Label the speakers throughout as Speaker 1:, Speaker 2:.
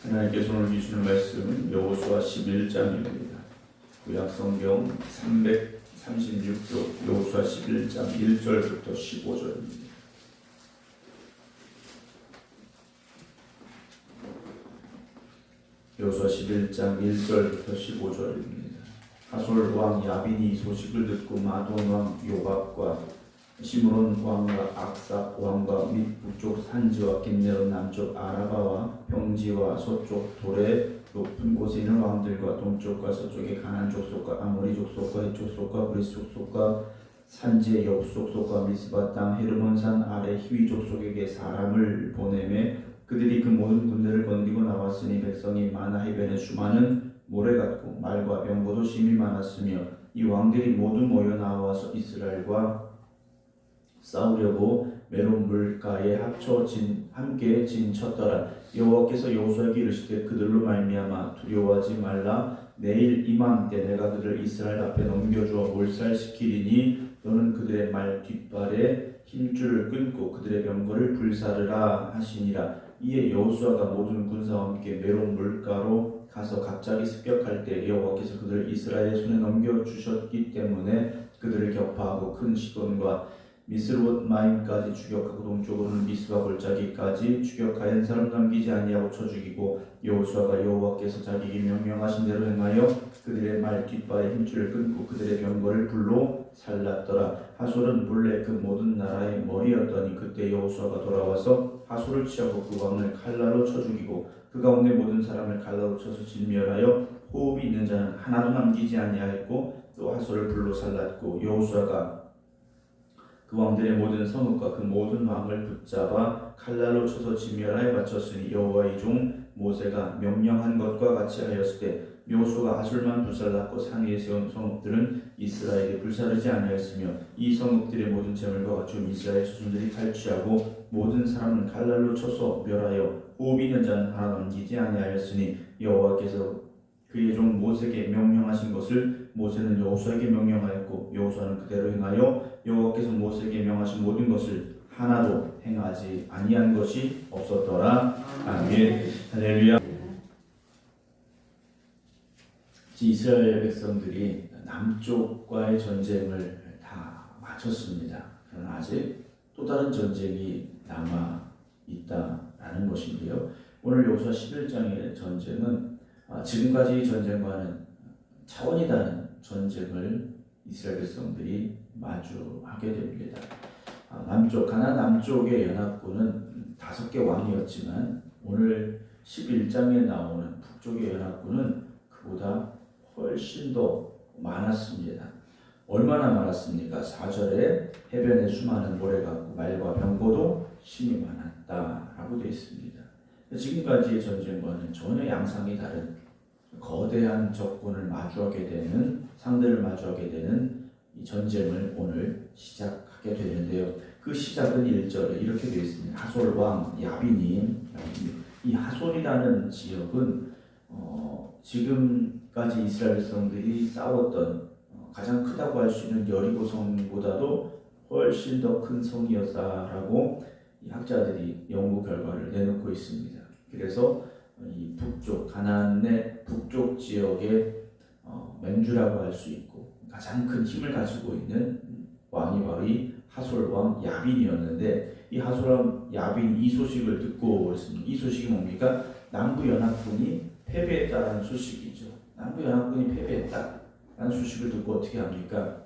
Speaker 1: 하나님께서 오늘 주시는 말씀은 여호수아 11장입니다. 구약성경 336쪽 여호수아 11장 1절부터 15절입니다. 여호수아 11장 1절부터 15절입니다. 하솔 왕 야빈이 이 소식을 듣고 마돈 왕 요박과 시므론 왕과 악삭 왕과 및 북쪽 산지와 긴네롯 남쪽 아라바와 평지와 서쪽 돌의 높은 곳에 있는 왕들과 동쪽과 서쪽의 가나안 족속과 아모리 족속과 헷 족속과 브리스 족속과 산지의 옆 족속과 미스바 땅 헤르몬산 아래 히위 족속에게 사람을 보내매 그들이 그 모든 군대를 거느리고 나왔으니 백성이 많아 해변에 수많은 모래 같고 말과 병거도 심히 많았으며 이 왕들이 모두 모여 나와서 이스라엘과 싸우려고 메론 물가에 함께 진쳤더라. 여호와께서 여호수아에게 이르시되 그들로 말미암아 두려워하지 말라. 내일 이맘때 내가 그들을 이스라엘 앞에 넘겨주어 몰살시키리니 너는 그들의 말 뒷발에 힘줄을 끊고 그들의 병거를 불사르라 하시니라. 이에 여호수아가 모든 군사와 함께 메론 물가로 가서 갑자기 습격할 때 여호와께서 그들을 이스라엘의 손에 넘겨주셨기 때문에 그들을 격파하고 큰 시돈과 미스롯 마임까지 추격하고 동쪽으로는 미스바 골짜기까지 추격하여 한 사람 남기지 아니하고 쳐 죽이고 여호수아가 여호와께서 자기에게 명령하신 대로 행하여 그들의 말 뒷발에 힘줄을 끊고 그들의 병거를 불로 살랐더라. 하솔은 본래 그 모든 나라의 머리였더니 그때 여호수아가 돌아와서 하솔을 취하고 그 왕을 칼날로 쳐 죽이고 그 가운데 모든 사람을 칼날로 쳐서 진멸하여 호흡이 있는 자는 하나도 남기지 아니하였고 또 하솔을 불로 살랐고 여호수아가 그 왕들의 모든 성읍과 그 모든 왕을 붙잡아 칼날로 쳐서 진멸하여 바쳤으니 여호와의 종 모세가 명령한 것과 같이 하였을 때 여호수아가 하솔만 불살랐고 산 위에 세운 성읍들은 이스라엘이 불사르지 아니하였으며 이 성읍들의 모든 재물과 갖춘 이스라엘 자손들이 탈취하고 모든 사람은 칼날로 쳐서 멸하여 호흡이 있는 자는 하나 남기지 아니하였으니 여호와께서 그의 종 모세에게 명령하신 것을 모세는 여호수아에게 명령하였고 여호수아는 그대로 행하여 여호와께서 모세에게 명하신 모든 것을 하나도 행하지 아니한 것이 없었더라. 아멘. 할렐루야. 이스라엘 백성들이 남쪽과의 전쟁을 다 마쳤습니다. 그러나 아직 또 다른 전쟁이 남아 있다라는 것인데요. 오늘 여호수아 11장의 전쟁은 지금까지 전쟁과는 차원이 다른 전쟁을 이스라엘 백성들이 마주하게 됩니다. 남쪽 가나안 남쪽의 연합군은 5개 왕이었지만 오늘 11장에 나오는 북쪽의 연합군은 그보다 훨씬 더 많았습니다. 얼마나 많았습니까? 4절에 해변에 수많은 모래 같고 말과 병거도 심히 많았다라고 되어 있습니다. 지금까지의 전쟁과는 전혀 양상이 다른 거대한 적군을 마주하게 되는 상대를 마주하게 되는 이 전쟁을 오늘 시작하게 되는데요. 그 시작은 1절에 이렇게 되어 있습니다. 하솔 왕 야빈이 이 하솔이라는 지역은 지금까지 이스라엘 백성들이 싸웠던 가장 크다고 할 수 있는 여리고 성보다도 훨씬 더 큰 성이었다라고 이 학자들이 연구 결과를 내놓고 있습니다. 그래서 이 북쪽 가나안의 북쪽 지역의 맹주라고 할 수 있고 가장 큰 힘을 가지고 있는 왕이 바로 이 하솔 왕 야빈이었는데 이 하솔 왕 야빈 이 소식을 듣고 그랬습니다. 이 소식이 뭡니까? 남부 연합군이 패배했다라는 소식이죠. 남부 연합군이 패배했다라는 소식을 듣고 어떻게 합니까?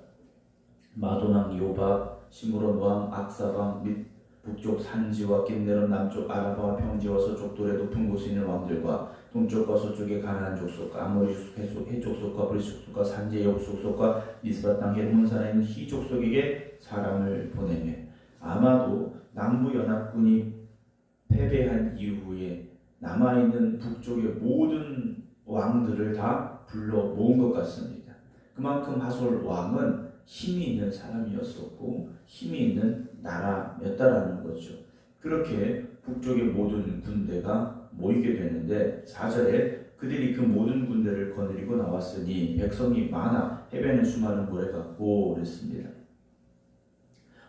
Speaker 1: 마돈 왕 요박, 시므론 왕 악삭 왕 및 북쪽 산지와 긴네롯 남쪽 아라바와 평지와 서쪽 돌의 높은 곳에 있는 왕들과 동쪽과 서쪽의 가나안 족속과 아모리 족속, 헷 족속과 브리스 족속과 산지의 옆 족속과 미스바 땅 헤르몬산에 있는 히 족속에게 사람을 보내며 아마도 남부 연합군이 패배한 이후에 남아있는 북쪽의 모든 왕들을 다 불러 모은 것 같습니다. 그만큼 하솔 왕은 힘이 있는 사람이었었고 힘이 있는 나라였다라는 거죠. 그렇게 북쪽의 모든 군대가 모이게 되는데 4절에 그들이 그 모든 군대를 거느리고 나왔으니 백성이 많아 해변에 수많은 모래 같고 그랬습니다.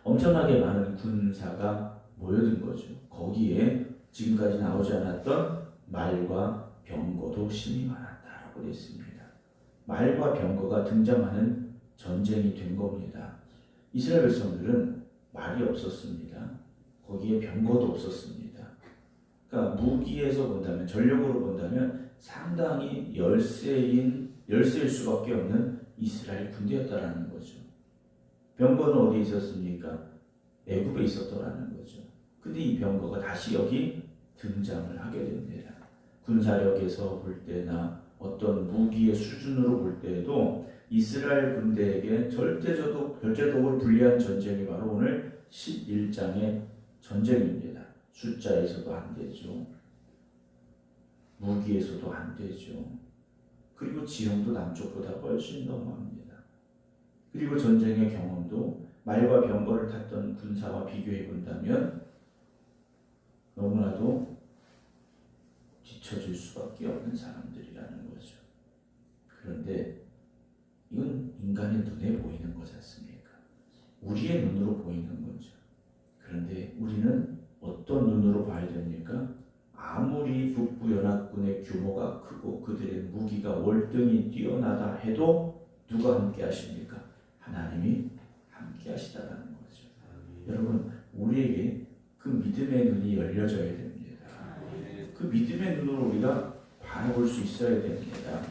Speaker 1: 엄청나게 많은 군사가 모여든 거죠. 거기에 지금까지 나오지 않았던 말과 병거도 심히 많았다라고 되어 있습니다. 말과 병거가 등장하는 전쟁이 된 겁니다. 이스라엘 백성들은 말이 없었습니다. 거기에 병거도 없었습니다. 그러니까 무기에서 본다면, 전력으로 본다면 상당히 열세일 수밖에 없는 이스라엘 군대였다라는 거죠. 병거는 어디 있었습니까? 애굽에 있었더라는 거죠. 근데 이 병거가 다시 여기 등장을 하게 됩니다. 군사력에서 볼 때나 어떤 무기의 수준으로 볼 때에도 이스라엘 군대에게 절대적으로 불리한 전쟁이 바로 오늘 11장의 전쟁입니다. 숫자에서도 안 되죠. 무기에서도 안 되죠. 그리고 지형도 남쪽보다 훨씬 더 많습니다. 그리고 전쟁의 경험도 말과 병거를 탔던 군사와 비교해 본다면 너무나도 뒤처질 수밖에 없는 사람들이라는 거죠. 그런데 이건 인간의 눈에 보이는 거지 않습니까? 우리의 눈으로 보이는 거죠. 그런데 우리는 어떤 눈으로 봐야 됩니까? 아무리 북부연합군의 규모가 크고 그들의 무기가 월등히 뛰어나다 해도 누가 함께 하십니까? 하나님이 함께 하시다라는 거죠. 여러분, 우리에게 그 믿음의 눈이 열려져야 됩니다. 그 믿음의 눈으로 우리가 바라볼 수 있어야 됩니다.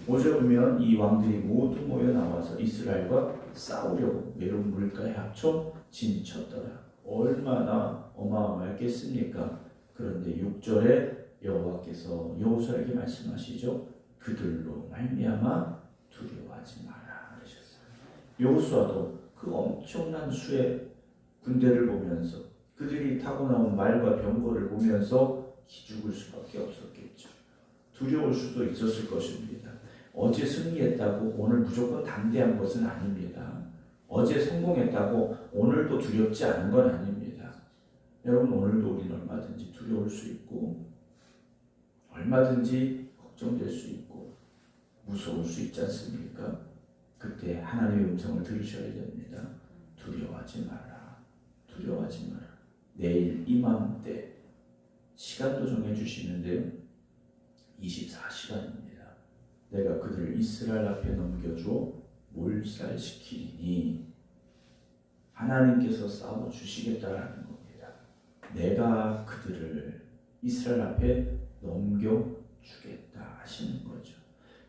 Speaker 1: 5절 보면 이 왕들이 모두 모여 나와서 이스라엘과 싸우려고 메론 물가에 합쳐 진쳤더라. 얼마나 어마어마했겠습니까? 그런데 6절에 여호와께서 여호수아에게 말씀하시죠. 그들로 말미암아 두려워하지 마라 그러셨어요. 여호수아도 그 엄청난 수의 군대를 보면서 그들이 타고 나온 말과 병거를 보면서 기죽을 수밖에 없었겠죠. 두려울 수도 있었을 것입니다. 어제 승리했다고 오늘 무조건 담대한 것은 아닙니다. 어제 성공했다고 오늘도 두렵지 않은 건 아닙니다. 여러분, 오늘도 우리는 얼마든지 두려울 수 있고 얼마든지 걱정될 수 있고 무서울 수 있지 않습니까? 그때 하나님의 음성을 들으셔야 됩니다. 두려워하지 마라. 두려워하지 마라. 내일 이맘때 시간도 정해주시는데요. 24시간입니다. 내가 그들을 이스라엘 앞에 넘겨줘 몰살시키니 하나님께서 싸워주시겠다라는 겁니다. 내가 그들을 이스라엘 앞에 넘겨주겠다 하시는 거죠.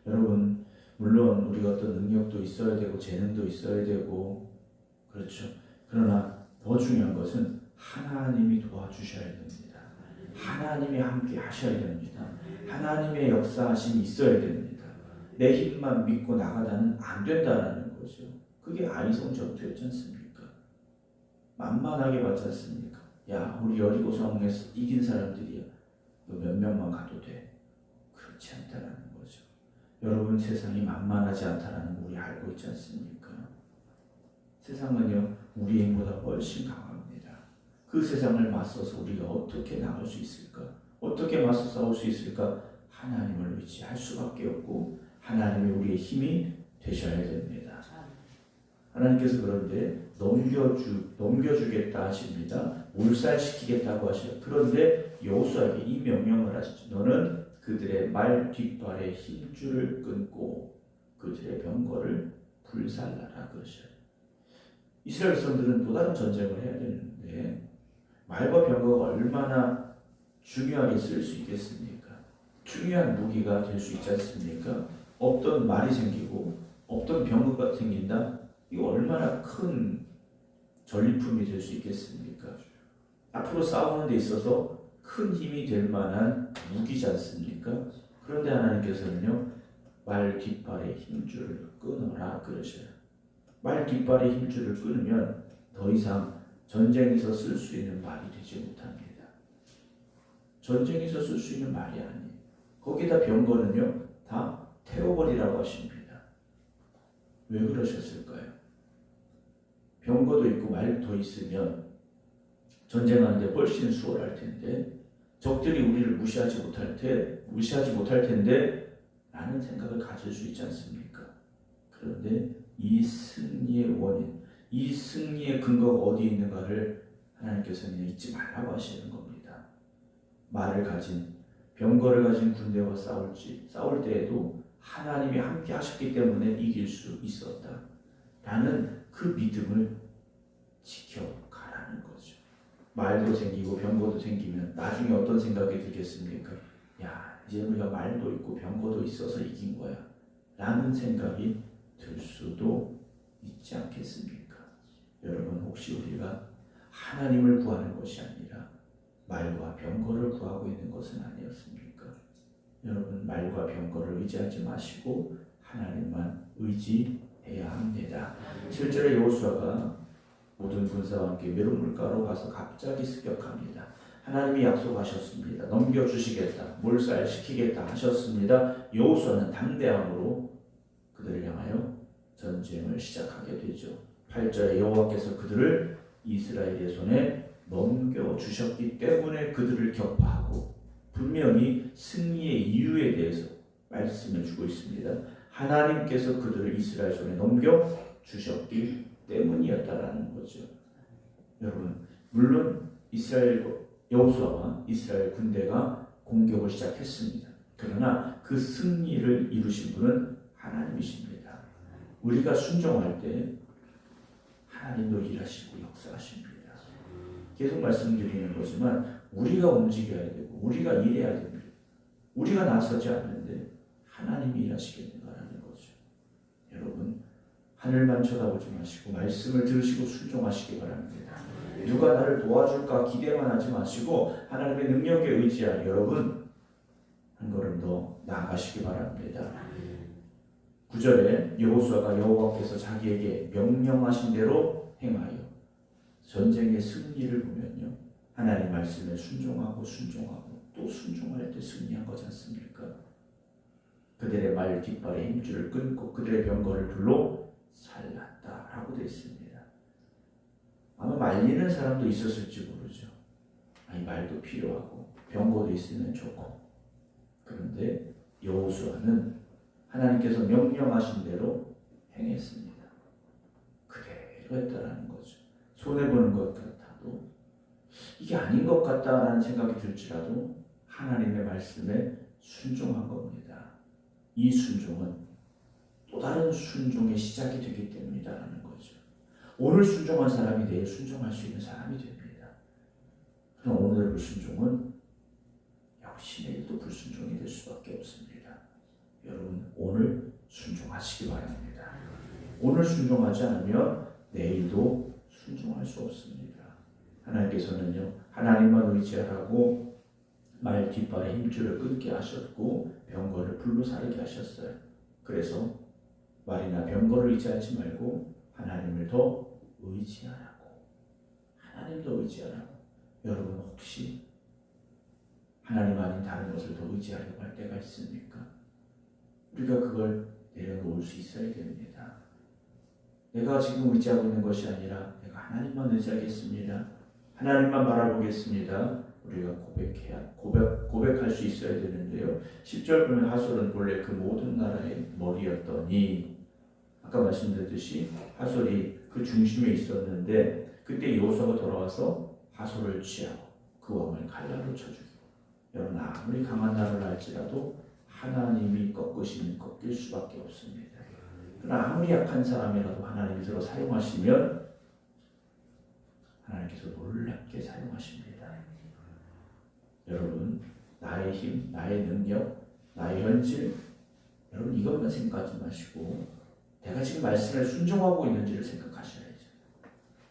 Speaker 1: 여러분, 물론 우리가 어떤 능력도 있어야 되고 재능도 있어야 되고 그렇죠. 그러나 더 중요한 것은 하나님이 도와주셔야 됩니다. 하나님이 함께 하셔야 됩니다. 하나님의 역사하심이 있어야 됩니다. 내 힘만 믿고 나가다는 안 된다라는 거죠. 그게 아이성 전투였지 않습니까? 만만하게 봤지 않습니까? 야, 우리 여리고 성에서 이긴 사람들이야. 몇 명만 가도 돼. 그렇지 않다라는 거죠. 여러분, 세상이 만만하지 않다라는 거 우리 알고 있지 않습니까? 세상은요, 우리 힘보다 훨씬 강합니다. 그 세상을 맞서서 우리가 어떻게 나갈 수 있을까? 어떻게 맞서 싸울 수 있을까? 하나님을 의지할 수밖에 없고 하나님이 우리의 힘이 되셔야 됩니다. 하나님께서 그런데 넘겨주겠다 하십니다. 몰살시키겠다고 하셔요. 그런데 여호수아에게 이 명령을 하시죠. 너는 그들의 말 뒷발의 힘줄을 끊고 그들의 병거를 불살라라 그러셔요. 이스라엘 백성들은 또 다른 전쟁을 해야 되는데 말과 병거가 얼마나 중요하게 쓸 수 있겠습니까? 중요한 무기가 될 수 있지 않습니까? 없던 말이 생기고 없던 병거가 생긴다? 이거 얼마나 큰 전리품이 될 수 있겠습니까? 앞으로 싸우는 데 있어서 큰 힘이 될 만한 무기지 않습니까? 그런데 하나님께서는요, 말 뒷발의 힘줄을 끊어라 그러셔요. 말 뒷발의 힘줄을 끊으면 더 이상 전쟁에서 쓸 수 있는 말이 되지 못합니다. 전쟁에서 쓸 수 있는 말이 아니에요. 거기다 병거는요, 다 태워버리라고 하십니다. 왜 그러셨을까요? 병거도 있고 말도 있으면 전쟁하는데 훨씬 수월할 텐데 적들이 우리를 무시하지 못할 텐데 라는 생각을 가질 수 있지 않습니까? 그런데 이 승리의 원인, 이 승리의 근거가 어디에 있는가를 하나님께서는 잊지 말라고 하시는 겁니다. 말을 가진 병거를 가진 군대와 싸울 때에도 하나님이 함께 하셨기 때문에 이길 수 있었다 라는 그 믿음을 지켜가라는 거죠. 말도 생기고 병거도 생기면 나중에 어떤 생각이 들겠습니까? 야, 이제 우리가 말도 있고 병거도 있어서 이긴 거야 라는 생각이 들 수도 있지 않겠습니까? 여러분, 혹시 우리가 하나님을 구하는 것이 아니라 말과 병거를 구하고 있는 것은 아니었습니까? 여러분, 말과 병거를 의지하지 마시고 하나님만 의지해야 합니다. 7절에 여호수아가 모든 군사와 함께 메론물가로 가서 갑자기 습격합니다. 하나님이 약속하셨습니다. 넘겨주시겠다, 몰살시키겠다 하셨습니다. 여호수아는 담대함으로 그들을 향하여 전쟁을 시작하게 되죠. 8절에 여호와께서 그들을 이스라엘의 손에 넘겨주셨기 때문에 그들을 격파하고, 분명히 승리의 이유에 대해서 말씀해 주고 있습니다. 하나님께서 그들을 이스라엘 손에 넘겨주셨기 때문이었다라는 거죠. 여러분, 물론 여호수아와 이스라엘 군대가 공격을 시작했습니다. 그러나 그 승리를 이루신 분은 하나님이십니다. 우리가 순종할 때 하나님도 일하시고 역사하십니다. 계속 말씀드리는 거지만 우리가 움직여야 되고 우리가 일해야 됩니다. 우리가 나서지 않는데 하나님이 일하시겠는가라는 거죠. 여러분, 하늘만 쳐다보지 마시고 말씀을 들으시고 순종하시기 바랍니다. 누가 나를 도와줄까 기대만 하지 마시고 하나님의 능력에 의지한 여러분, 한 걸음 더 나아가시기 바랍니다. 9절에 여호수아가 여호와께서 자기에게 명령하신 대로 행하여 전쟁의 승리를 보면요, 하나님 말씀에 순종하고 또 순종할 때 승리한 거지 않습니까? 그들의 말 깃발의 힘줄을 끊고 그들의 병거를 불로 살랐다라고 되어 있습니다. 아마 말리는 사람도 있었을지 모르죠. 아니, 말도 필요하고 병거도 있으면 좋고. 그런데 여호수아는 하나님께서 명령하신 대로 행했습니다. 그대로 했다라는 거죠. 손해보는 것 같아도, 이게 아닌 것 같다라는 생각이 들지라도 하나님의 말씀에 순종한 겁니다. 이 순종은 또 다른 순종의 시작이 되기 때문이다라는 거죠. 오늘 순종한 사람이 내일 순종할 수 있는 사람이 됩니다. 그럼 오늘의 불순종은 역시 내일도 불순종이 될 수밖에 없습니다. 여러분, 오늘 순종하시기 바랍니다. 오늘 순종하지 않으면 내일도 순종할 수 없습니다. 하나님께서는요, 하나님만 의지하라고 말 뒷발에 힘줄을 끊게 하셨고 병거를 불로 사르게 하셨어요. 그래서 말이나 병거를 의지하지 말고 하나님을 더 의지하라고, 하나님도 의지하라고. 여러분, 혹시 하나님 아닌 다른 것을 더 의지하려고 할 때가 있습니까? 우리가 그걸 내려놓을 수 있어야 됩니다. 내가 지금 의지하고 있는 것이 아니라 내가 하나님만 의지하겠습니다. 하나님만 바라보겠습니다. 우리가 고백할 수 있어야 되는데요. 10절 보면 하솔은 본래 그 모든 나라의 머리였더니, 아까 말씀드렸듯이 하솔이 그 중심에 있었는데 그때 여호수아가 돌아와서 하솔을 취하고 그 왕을 칼날로 쳐주고. 여러분, 아무리 강한 나라를 할지라도 하나님이 꺾으시면 꺾일 수밖에 없습니다. 그러나 아무리 약한 사람이라도 하나님이 들어 사용하시면 하나님께서 놀랍게 사용하십니다. 여러분, 나의 힘, 나의 능력, 나의 현실, 여러분 이것만 생각하지 마시고 내가 지금 말씀에 순종하고 있는지를 생각하셔야죠.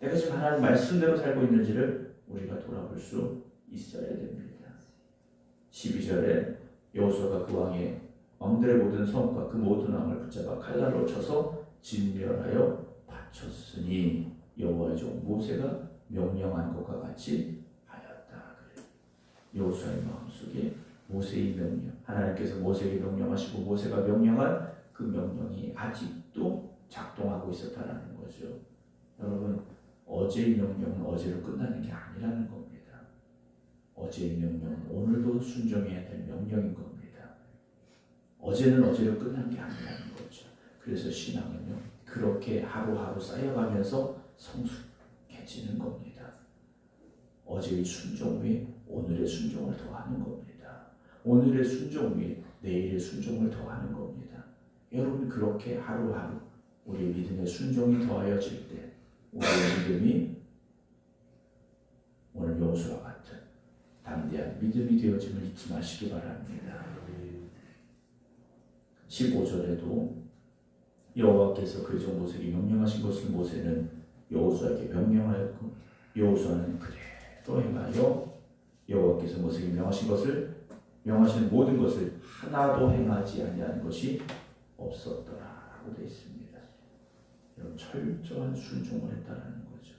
Speaker 1: 내가 지금 하나님 말씀대로 살고 있는지를 우리가 돌아볼 수 있어야 됩니다. 12절에 여호수아가 그 왕의 왕들의 모든 성과 그 모든 왕을 붙잡아 칼날로 쳐서 진멸하여 바쳤으니 여호와의 종 모세가 명령한 것과 같이 하였다. 여호수아의 마음속에 모세의 명령, 하나님께서 모세에게 명령하시고 모세가 명령한 그 명령이 아직도 작동하고 있었다라는 거죠. 여러분, 어제의 명령은 어제로 끝나는 게 아니라는 겁니다. 어제의 명령은 오늘도 순종해야 될 명령인 겁니다. 어제는 어제로 끝난 게 아니라는 거죠. 그래서 신앙은요, 그렇게 하루하루 쌓여가면서 성숙해지는 겁니다. 어제의 순종 위에 오늘의 순종을 더하는 겁니다. 오늘의 순종이 내일의 순종을 더하는 겁니다. 여러분 그렇게 하루하루 우리의 믿음의 순종이 더하여질 때 우리의 믿음이 오늘 여호수아와 같은 담대한 믿음이 되어짐을 잊지 마시기 바랍니다. 15절에도 여호와께서 그 종 모세에게 명령하신 것을 모세는 여호수아에게 명령하였고 여호수아는 그대로 행하여 여호와께서 모세에게 명하신 모든 것을 하나도 행하지 아니한 것이 없었더라라고 되어 있습니다. 여러분 철저한 순종을 했다라는 거죠.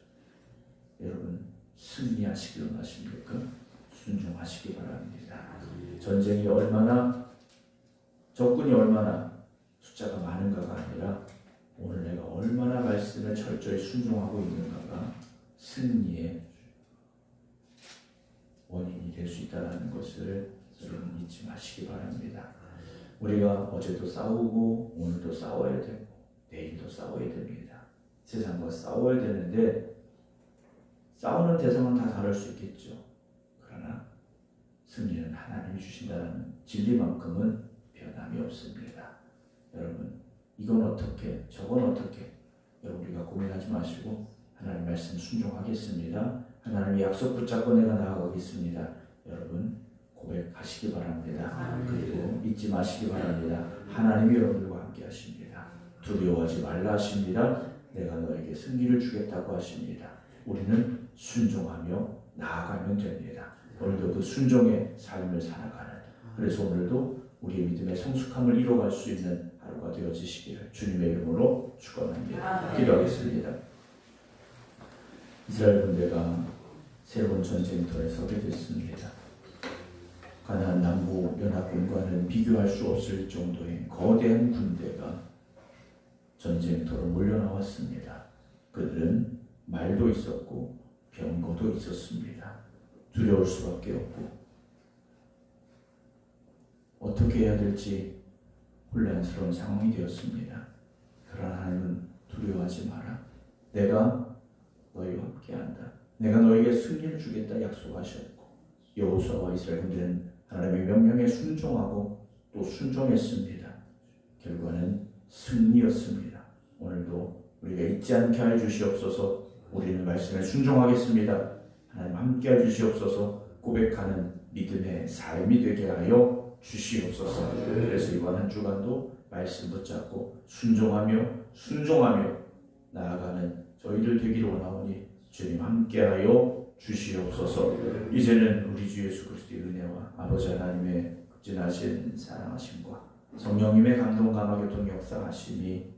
Speaker 1: 여러분 승리하시길 원하십니까? 순종하시기 바랍니다. 전쟁이 얼마나 적군이 얼마나 숫자가 많은가가 아니라 오늘 내가 얼마나 말씀에 철저히 순종하고 있는가가 승리의 원인이 될 수 있다는 것을 여러분 잊지 마시기 바랍니다. 우리가 어제도 싸우고 오늘도 싸워야 되고 내일도 싸워야 됩니다. 세상과 싸워야 되는데 싸우는 대상은 다 다를 수 있겠죠. 그러나 승리는 하나님이 주신다는 진리만큼은 변함이 없습니다. 여러분 이건 어떻게 저건 어떻게 여러분 우리가 고민하지 마시고 하나님 말씀 순종하겠습니다. 하나님의 약속 붙잡고 내가 나아가겠습니다. 여러분 고백하시기 바랍니다. 그리고 잊지 마시기 바랍니다. 하나님이 여러분들과 함께 하십니다. 두려워하지 말라 하십니다. 내가 너에게 승리를 주겠다고 하십니다. 우리는 순종하며 나아가면 됩니다. 오늘도 그 순종의 삶을 살아가는 그래서 오늘도 우리의 믿음의 성숙함을 이뤄갈 수 있는 하루가 되어지시기를 주님의 이름으로 축원합니다. 기도하겠습니다. 이스라엘 군대가 새로운 전쟁터에 서게 됐습니다. 가나안 남부 연합군과는 비교할 수 없을 정도의 거대한 군대가 전쟁터로 몰려나왔습니다. 그들은 말도 있었고 병거도 있었습니다. 두려울 수밖에 없고 어떻게 해야 될지 혼란스러운 상황이 되었습니다. 그러나 하나님은 두려워하지 마라. 내가 너희와 함께한다. 내가 너에게 승리를 주겠다 약속하셨고 여호수아와 이스라엘 군대는 하나님의 명령에 순종하고 또 순종했습니다. 결과는 승리였습니다. 오늘도 우리가 잊지 않게 하여 주시옵소서. 우리는 말씀에 순종하겠습니다. 하나님 함께 하여 주시옵소서. 고백하는 믿음의 삶이 되게 하여 주시옵소서. 그래서 이번 한 주간도 말씀 붙잡고 순종하며 나아가는 저희들 되기를 원하오니 주님 함께하여 주시옵소서. 이제는 우리 주 예수 그리스도의 은혜와 아버지 하나님의 극진하신 사랑하심과 성령님의 감동 감화 교통 역사하심이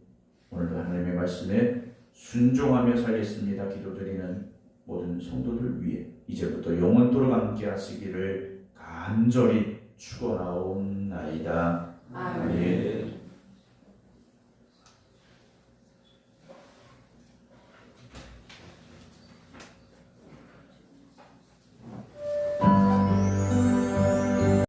Speaker 1: 오늘도 하나님의 말씀에 순종하며 살겠습니다. 기도드리는 모든 성도들 위해 이제부터 영원토록 함께 하시기를 간절히 축원하옵나이다. 아멘.